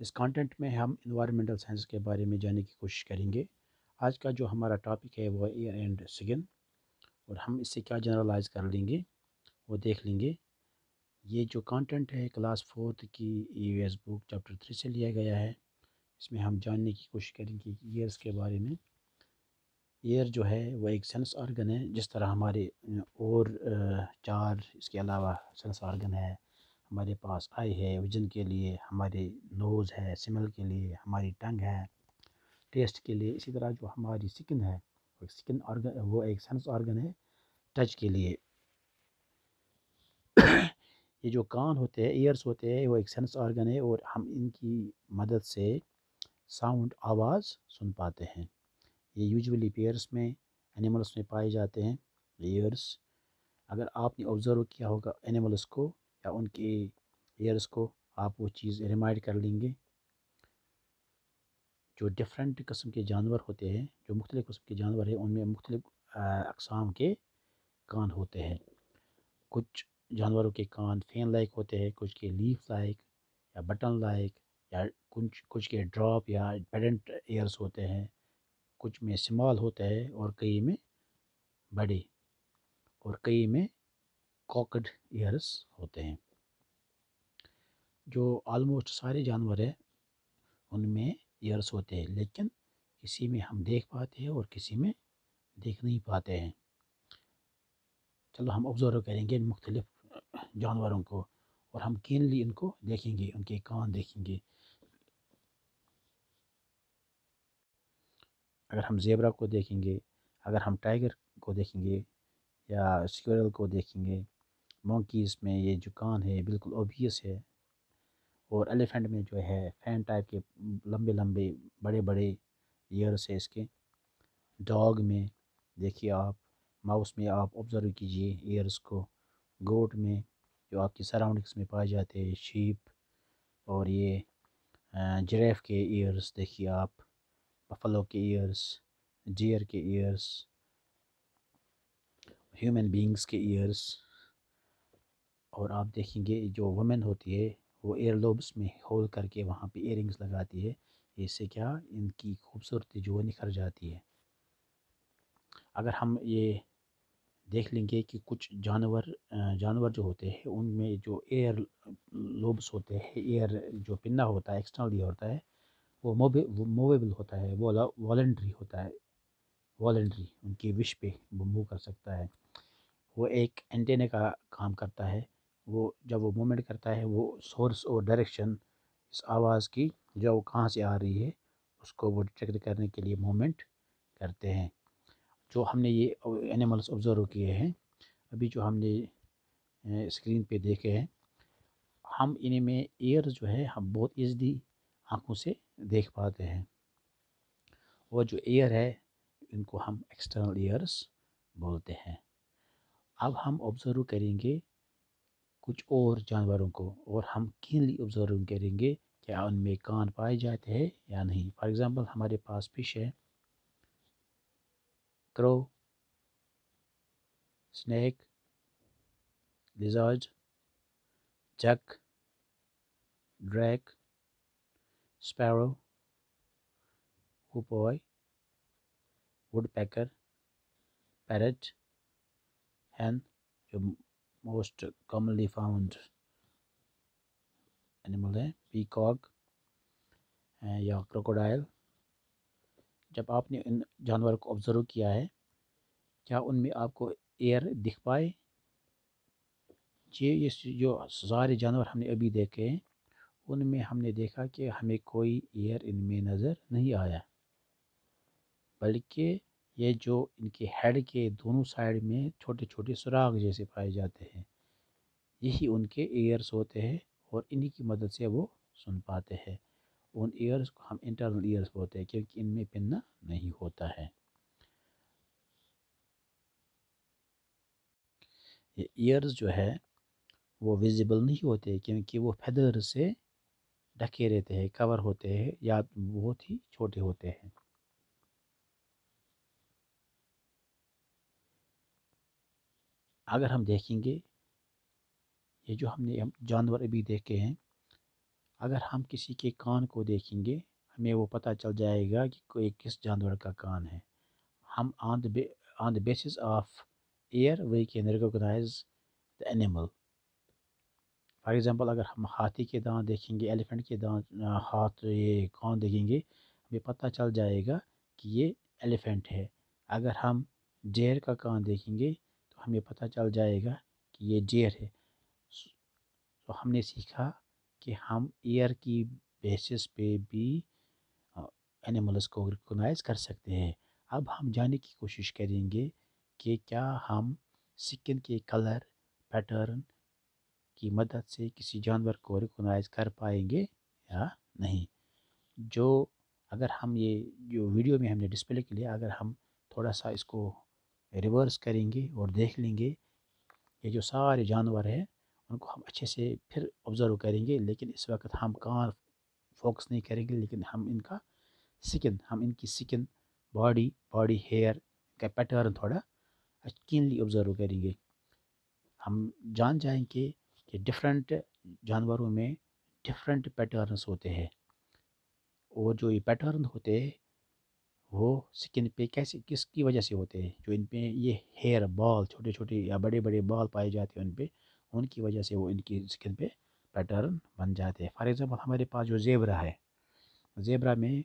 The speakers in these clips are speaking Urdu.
اس کانٹینٹ میں ہم انوائرمنٹل سائنس کے بارے میں جاننے کی کوشش کریں گے۔ آج کا جو ہمارا ٹاپک ہے وہ ایئر اینڈ سکن، اور ہم اس سے کیا جنرلائز کر لیں گے وہ دیکھ لیں گے۔ یہ جو کانٹینٹ ہے کلاس 4 کی ای وی ایس بک چیپٹر 3 سے لیا گیا ہے۔ اس میں ہم جاننے کی کوشش کریں گے ایئرس کے بارے میں۔ ایئر جو ہے وہ ایک سینس آرگن ہے، جس طرح ہمارے اور چار اس کے علاوہ سینس آرگن ہے۔ ہمارے پاس آئی ہے ویژن کے لیے، ہمارے نوز ہے اسمیل کے لیے، ہماری ٹنگ ہے ٹیسٹ کے لیے۔ اسی طرح جو ہماری سکن ہے سکن آرگن، وہ ایک سینس آرگن ہے ٹچ کے لیے۔ یہ جو کان ہوتے ہیں، ایئرس ہوتے ہیں، وہ ایک سینس آرگن ہے، اور ہم ان کی مدد سے ساؤنڈ آواز سن پاتے ہیں۔ یہ یوجولی پیئرس میں اینیملس میں پائے جاتے ہیں ایئرس۔ اگر آپ نے آبزرو کیا ہوگا اینیملس کو یا ان کے ایئرس کو، آپ وہ چیز ریمائنڈ کر لیں گے۔ جو ڈفرینٹ قسم کے جانور ہوتے ہیں، جو مختلف قسم کے جانور ہیں، ان میں مختلف اقسام کے کان ہوتے ہیں۔ کچھ جانوروں کے کان فین لائک ہوتے ہیں، کچھ کے لیف لائک یا بٹن لائک، یا کچھ کے ڈراپ یا پیڈنٹ ایئرس ہوتے ہیں، کچھ میں سمال ہوتا ہے اور کئی میں بڑے، اور کئی میں کوکڈ ایئرس ہوتے ہیں۔ جو آلموسٹ سارے جانور ہیں ان میں ایئرس ہوتے ہیں، لیکن کسی میں ہم دیکھ پاتے ہیں اور کسی میں دیکھ نہیں پاتے ہیں۔ چلو ہم آبزرو کریں گے ان مختلف جانوروں کو، اور ہم کینلی ان کو دیکھیں گے، ان کے کان دیکھیں گے۔ اگر ہم زیبرا کو دیکھیں گے، اگر ہم ٹائگر کو دیکھیں گے یا اسکویرل کو دیکھیں گے، مونکیز میں یہ جو کان ہے بالکل اوبیس ہے، اور ایلیفینٹ میں جو ہے فین ٹائپ کے لمبے لمبے بڑے بڑے ایئرس ہے اس کے۔ ڈاگ میں دیکھیے آپ، ماؤس میں آپ آبزرو کیجئے ایئرس کو، گوٹ میں جو آپ کی سراؤنڈنگس میں پائے جاتے ہیں، شیپ، اور یہ جریف کے ایئرس دیکھیے آپ، بفلو کے ایئرس، ڈیئر کے ایئرس، ہیومن بینگز کے ایئرس۔ اور آپ دیکھیں گے جو وومن ہوتی ہے وہ ایئر لوبس میں ہول کر کے وہاں پہ ایئر رنگس لگاتی ہے، اس سے کیا ان کی خوبصورتی جو نکھر جاتی ہے۔ اگر ہم یہ دیکھ لیں گے کہ کچھ جانور جو ہوتے ہیں ان میں جو ایئر لوبس ہوتے ہیں، ایئر جو پنہ ہوتا ہے ایکسٹرنل ایئر ہوتا ہے، وہ موویبل ہوتا ہے، وہ والنٹری ہوتا ہے، والنٹری ان کی وش پہ وہ موو کر سکتا ہے۔ وہ ایک اینٹینا کا کام کرتا ہے، وہ جب وہ موومنٹ کرتا ہے وہ سورس اور ڈائریکشن اس آواز کی جو وہ کہاں سے آ رہی ہے اس کو وہ ڈیٹیکٹ کرنے کے لیے موومنٹ کرتے ہیں۔ جو ہم نے یہ اینیملس آبزرو کیے ہیں ابھی، جو ہم نے اسکرین پہ دیکھے ہیں، ہم ان میں ایئر جو ہے ہم بہت ایزلی آنکھوں سے دیکھ پاتے ہیں، اور جو ایئر ہے ان کو ہم ایکسٹرنل ایئرس بولتے ہیں۔ اب ہم آبزرو کریں گے کچھ اور جانوروں کو، اور ہم کینلی آبزرو کریں گے کیا ان میں کان پائے جاتے ہیں یا نہیں۔ فار ایگزامپل ہمارے پاس فش ہے، کرو، سنیک، لیزارڈ، جک، ڈریک، اسپیرو، ہوپوائے، ووڈ پیکر، پیرٹ، ہین جو موسٹ کامنلی فاؤنڈ اینیمل ہے، پیکاک یا کروکوڈائل۔ جب آپ نے ان جانوروں کو آبزرو کیا ہے، کیا ان میں آپ کو ایئر دکھ پائے؟ یہ جو سارے جانور ہم نے ابھی دیکھے ہیں ان میں ہم نے دیکھا کہ ہمیں کوئی ایئر ان میں نظر نہیں آیا، بلکہ یہ جو ان کے ہیڈ کے دونوں سائڈ میں چھوٹے چھوٹے سراغ جیسے پائے جاتے ہیں، یہی ان کے ایئرس ہوتے ہیں، اور انہی کی مدد سے وہ سن پاتے ہیں۔ ان ایئرس کو ہم انٹرنل ایئرس بولتے ہیں کیونکہ ان میں پنہ نہیں ہوتا ہے۔ یہ ایئرز جو ہے وہ ویزیبل نہیں ہوتے کیونکہ وہ فیدر سے ڈھکے رہتے ہیں، کور ہوتے ہیں، یا بہت ہی چھوٹے ہوتے ہیں۔ اگر ہم دیکھیں گے یہ جو ہم نے جانور ابھی دیکھے ہیں، اگر ہم کسی کے کان کو دیکھیں گے ہمیں وہ پتہ چل جائے گا کہ کوئی کس جانور کا کان ہے. ہم on the basis of ear we can recognize the animal. For example اگر ہم ہاتھی کے دانت دیکھیں گے، ایلیفنٹ کے دانت ہاتھ یہ کان دیکھیں گے ہمیں پتہ چل جائے گا کہ یہ ایلیفنٹ ہے. اگر ہم ڈیر کا کان دیکھیں گے تو ہمیں پتہ چل جائے گا کہ یہ ڈیر ہے. تو ہم نے سیکھا کہ ہم ایئر کی بیسس پہ بھی اینیملز کو ریکگنائز کر سکتے ہیں. اب ہم جاننے کی کوشش کریں گے کہ کیا ہم سکن کے کلر پیٹرن کی مدد سے کسی جانور کو ریکگنائز کر پائیں گے یا نہیں. اگر ہم یہ جو ویڈیو میں ہم نے ڈسپلے کے لیے اگر ہم تھوڑا سا اس کو ریورس کریں گے اور دیکھ لیں گے یہ جو سارے جانور ہیں ان کو ہم اچھے سے پھر آبزرو کریں گے، لیکن اس وقت ہم کہاں فوکس نہیں کریں گے، لیکن ہم ان کی سکن باڈی ہیئر کا پیٹرن تھوڑا کینلی آبزرو کریں گے. ہم جان جائیں گے کہ ڈفرینٹ جانوروں میں ڈفرینٹ پیٹرنس ہوتے ہیں، اور جو یہ پیٹرن ہوتے ہیں وہ سکن پہ کس کی وجہ سے ہوتے ہیں. جو ان پہ یہ ہیئر بال چھوٹے چھوٹے یا بڑے بڑے بال پائے جاتے ہیں ان کی وجہ سے وہ ان کی سکن پہ پیٹرن بن جاتے ہیں. فار ایگزامپل ہمارے پاس جو زیبرا ہے، زیبرا میں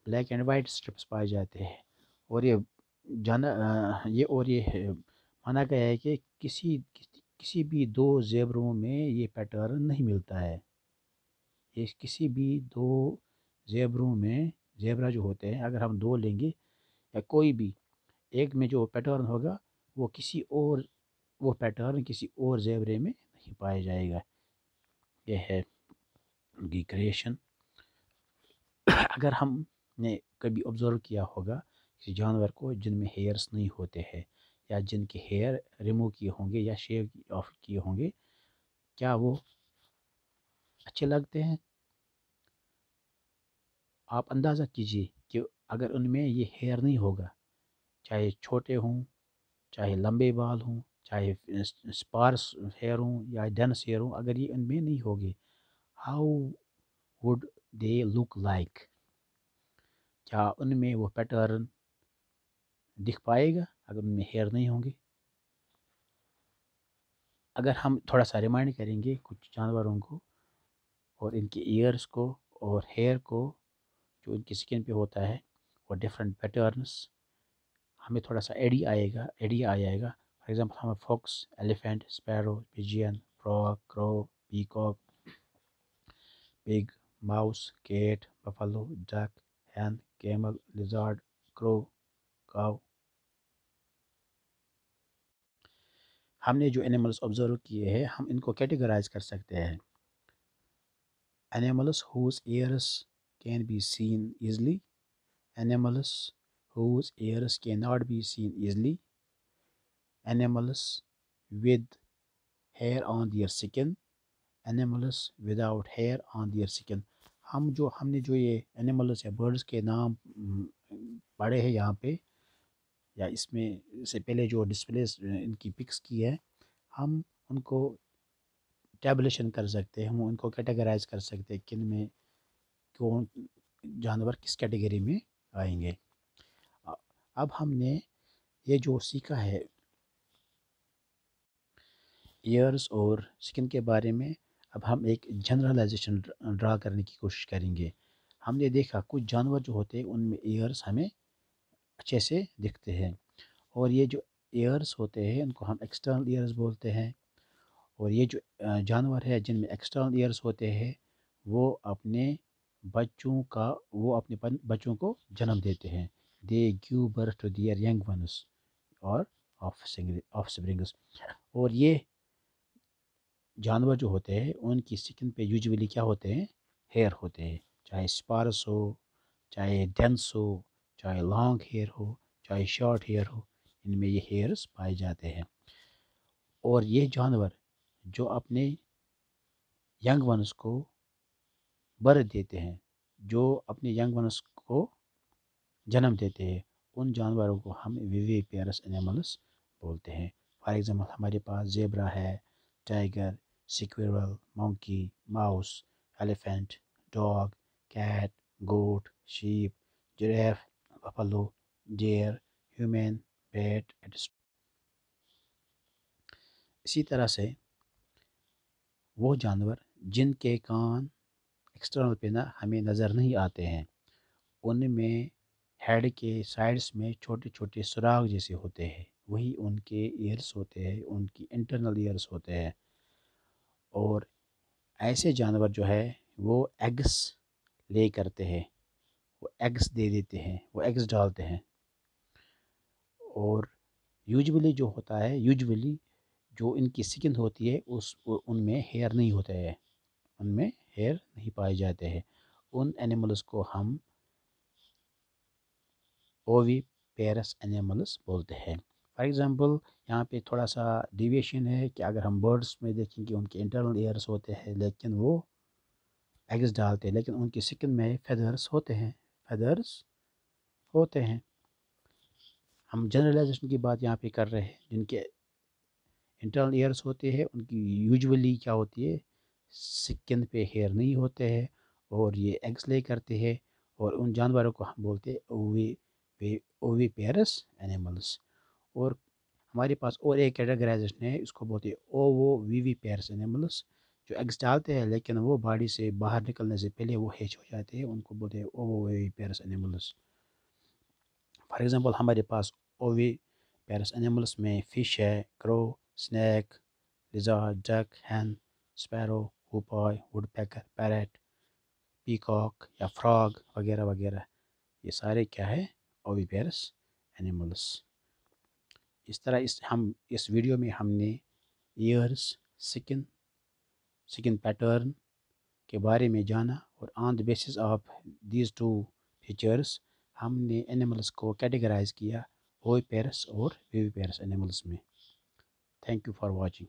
بلیک اینڈ وائٹ اسٹرپس پائے جاتے ہیں، اور یہ مانا گیا ہے کہ کسی بھی دو زیبروں میں یہ پیٹرن نہیں ملتا ہے. یہ کسی بھی دو زیبروں میں زیبرا جو ہوتے ہیں اگر ہم دو لیں گے یا کوئی بھی ایک میں جو پیٹرن ہوگا وہ پیٹرن کسی اور زیبرے میں نہیں پایا جائے گا. یہ ہے ان کی کریشن. اگر ہم نے کبھی آبزرو کیا ہوگا کسی جانور کو جن میں ہیئرس نہیں ہوتے ہیں یا جن کے ہیئر ریموو کیے ہوں گے یا شیو آف کیے ہوں گے، کیا وہ اچھے لگتے ہیں؟ آپ اندازہ کیجئے کہ اگر ان میں یہ ہیئر نہیں ہوگا، چاہے چھوٹے ہوں، چاہے لمبے بال ہوں، چاہے اسپارس ہیئر ہوں یا ڈینس ہیئر ہوں، اگر یہ ان میں نہیں ہوگے how would they look like? کیا ان میں وہ پیٹرن دکھ پائے گا اگر ان میں ہیئر نہیں ہوں گے؟ اگر ہم تھوڑا سا ریمائنڈ کریں گے کچھ جانوروں کو اور ان کے ایئرس کو اور ہیئر کو جو ان کی سکن پہ ہوتا ہے اور ڈفرینٹ پیٹرنس، ہمیں تھوڑا سا آئیڈیا آ جائے گا. فار ایگزامپل ہمیں فاکس، ایلیفینٹ، اسپیرو، پجین، فراگ، کرو، پیکاک، پگ، ماؤس، کیٹ، بفلو، ڈک، ہین، کیمل، لیزارڈ، کرو، کاؤ. ہم نے جو اینیملز آبزرو کیے ہیں ہم ان کو کیٹیگرائز کر سکتے ہیں. Animals whose ears can be seen easily, animals whose ears cannot be seen easily, animals with hair on their skin, animals without hair on their skin. ہم نے جو یہ اینیملس یا برڈس کے نام پڑھے ہیں یہاں پہ یا اس میں سے پہلے جو ڈسپلیز ان کی پکس کی ہے، ہم ان کو ٹیبلیشن کر سکتے ہیں، ہم ان کو کیٹیگرائز کر سکتے ہیں کن میں کون جانور کس کیٹیگری میں آئیں گے. اب ہم نے یہ جو سیکھا ہے ایئرس اور سکن کے بارے میں، اب ہم ایک جنرلائزیشن ڈرا کرنے کی کوشش کریں گے. ہم نے دیکھا کچھ جانور جو ہوتے ہیں ان میں ایئرس ہمیں اچھے سے دکھتے ہیں، اور یہ جو ایئرس ہوتے ہیں ان کو ہم ایکسٹرنل ایئرس بولتے ہیں. اور یہ جو جانور ہے جن میں ایکسٹرنل ایئرس ہوتے ہیں وہ اپنے بچوں کو جنم دیتے ہیں. They gave birth to their young ones اور آف سپرنگس. اور یہ جانور جو ہوتے ہیں ان کی سکن پہ یوزولی کیا ہوتے ہیں؟ ہیئر ہوتے ہیں، چاہے اسپارس ہو، چاہے ڈینس ہو، چاہے لانگ ہیئر ہو، چاہے شارٹ ہیئر ہو، ان میں یہ ہیئرس پائے جاتے ہیں. اور یہ جانور جو اپنے ینگ ونس کو برتھ دیتے ہیں، جو اپنے ینگ ونس کو جنم دیتے ہیں، ان جانوروں کو ہم ویویپیرس اینیملس بولتے ہیں. فار ایگزامپل ہمارے پاس زیبرا ہے، tiger, squirrel, monkey, mouse, elephant, dog, cat, goat, sheep, giraffe, buffalo, deer, human, bat, etc. اسی طرح سے وہ جانور جن کے کان ایکسٹرنل پہ ہمیں نظر نہیں آتے ہیں، ان میں ہیڈ کے سائڈس میں چھوٹے چھوٹے سراغ جیسے ہوتے ہیں، وہی ان کے ایئرس ہوتے ہیں، ان کی انٹرنل ایئرس ہوتے ہیں۔ اور ایسے جانور جو ہے وہ ایگس لے کرتے ہیں، وہ ایگس دے دیتے ہیں، وہ ایگس ڈالتے ہیں۔ اور یوجولی جو ہوتا ہے، یوجولی جو ان کی سکن ہوتی ہے ان میں ہیئر نہیں ہوتے ہیں، ان میں ہیئر نہیں پائے جاتے ہیں۔ ان اینیملز کو ہم اووی پیرس اینیملز بولتے ہیں۔ فار ایگزامپل یہاں پہ تھوڑا سا ڈیویشن ہے کہ اگر ہم برڈس میں دیکھیں کہ ان کے انٹرنل ایئرس ہوتے ہیں لیکن وہ ایگز ڈالتے ہیں، لیکن ان کی سکن میں فیدرس ہوتے ہیں، فیدرس ہوتے ہیں۔ ہم جنرلائزیشن کی بات یہاں پہ کر رہے ہیں، جن کے انٹرنل ایئرس ہوتے ہیں ان کی یوجولی کیا ہوتی ہے، سکن پہ ہیئر نہیں ہوتے ہیں اور یہ ایگز لے کرتے ہیں، اور ان جانوروں کو ہم بولتے ہیں اووی پیرس اینیملس۔ اور ہمارے پاس اور ایک کیٹیگرائزیشن ہے، اس کو بولتے ہیں اووو وی پیرس اینیملس، جو ایگز ڈالتے ہیں لیکن وہ باڈی سے باہر نکلنے سے پہلے وہ ہیچ ہو جاتے ہیں، ان کو بولتے ہیں اووو وی پیرس اینیملس۔ فار ایگزامپل ہمارے پاس اووی پیرس اینیملس میں فش ہے، کرو، سنیک، لیزارڈ، ڈک، ہین، اسپیرو، ہوپائی، ووڈ پیکر، پیرٹ، پیکاک یا فراگ وغیرہ وغیرہ، یہ سارے کیا ہے، اووی پیرس اینیملس۔ اس طرح اس ویڈیو میں ہم نے ایئرس، سکن پیٹرن کے بارے میں جانا، اور on the basis of these two features ہم نے اینیملس کو کیٹیگرائز کیا اووی پیرس اور ویوی پیرس اینیملس میں۔ Thank you for watching.